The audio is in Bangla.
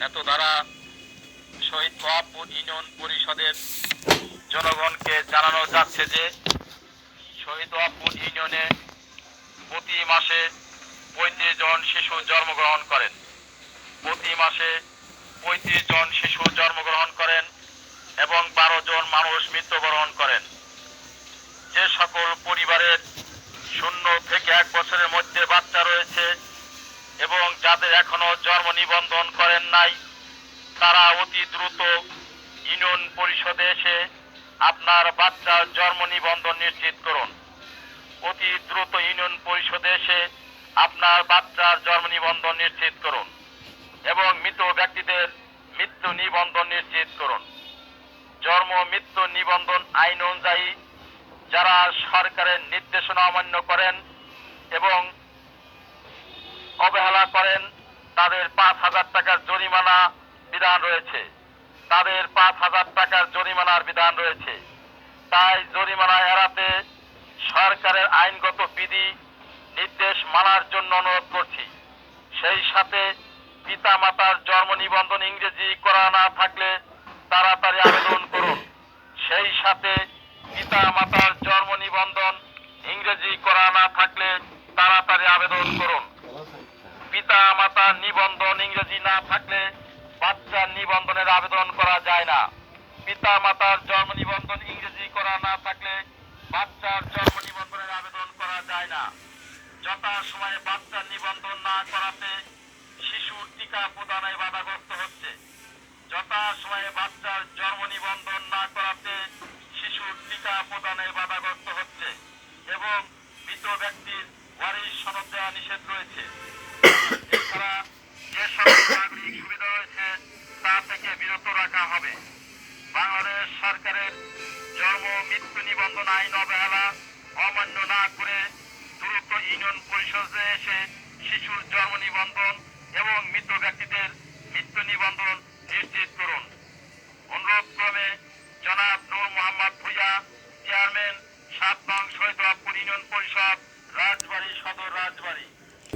এত দ্বারা শহীদ ওয়াপুর ইউনিয়ন পরিষদের জনগণকে জানানো যাচ্ছে যে শহীদ ওয়াপুর ইউনিয়নে প্রতি মাসে ৩৫ জন শিশু জন্মগ্রহণ করেন। প্রতি মাসে ৩৫ জন শিশু জন্মগ্রহণ করেন এবং ১২ জন মানুষ মৃত্যুবরণ করেন। যে সকল পরিবারের 0 থেকে 1 বছরের মধ্যে বাচ্চা রয়েছে এবং যাদের এখনো জন্ম নিবন্ধন করেন নাই, তারা অতি দ্রুত ইউনিয়ন পরিষদে এসে আপনার বাচ্চার জন্ম নিবন্ধন নিশ্চিত করুন। অতি দ্রুত ইউনিয়ন পরিষদে এসে আপনার বাচ্চার জন্ম নিবন্ধন নিশ্চিত করুন এবং মৃত ব্যক্তিদের মৃত্যু নিবন্ধন নিশ্চিত করুন। জন্ম মৃত্যু নিবন্ধন আইন অনুযায়ী যারা সরকারের নির্দেশনা অমান্য করেন এবং অবহেলা করেন, তাদের ৫,০০০ টাকার জরিমানা বিধান রয়েছে। তাদের ৫,০০০ টাকার জরিমানার বিধান রয়েছে। তাই জরিমানা এড়াতে সরকারের আইনগত বিধি নির্দেশ মানার জন্য অনুরোধ করছি। সেই সাথে পিতা মাতার জন্ম নিবন্ধন ইংরেজি করা না থাকলে তাড়াতাড়ি আবেদন করুন। সেই সাথে পিতা মাতার জন্ম নিবন্ধন ইংরেজি করা না থাকলে তাড়াতাড়ি আবেদন করুন। পিতা মাতার নিবন্ধন ইংরেজি না থাকলে বাচ্চার নিবন্ধনের আবেদন করা যায় না। পিতা মাতার জন্ম নিবন্ধন ইংরেজি করা না থাকলে বাচ্চার জন্ম নিবন্ধনের আবেদন করা যায় না। যথাসময়ে বাচ্চার নিবন্ধন না করাতে শিশুর টিকা প্রদানে বাধাগ্রস্ত হচ্ছে। যথাসময়ে বাচ্চার জন্ম নিবন্ধন না করাতে শিশুর টিকা প্রদানে বাধাগ্রস্ত হচ্ছে এবং মৃত ব্যক্তির ওয়ারিশ সনদ দেওয়া নিষেধ রয়েছে। এছাড়া যে সকল নাগরিক সুবিধা রয়েছে তা থেকে বিরত রাখা হবে। বাংলাদেশ সরকারের জন্ম মৃত্যু নিবন্ধন আইন অবহেলা অমান্য না করে দ্রুত ইউনিয়ন পরিষদে এসে শিশুর জন্ম নিবন্ধন এবং মৃত ব্যক্তিদের মৃত্যু নিবন্ধন নিশ্চিত করুন। অনুরোধ ক্রমে জনাব নূর মোহাম্মদ ভূঁইয়া, চেয়ারম্যান ৭ নং শহীদ ওয়াপুর ইউনিয়ন পরিষদ, রাজবাড়ী সদর, রাজবাড়ী।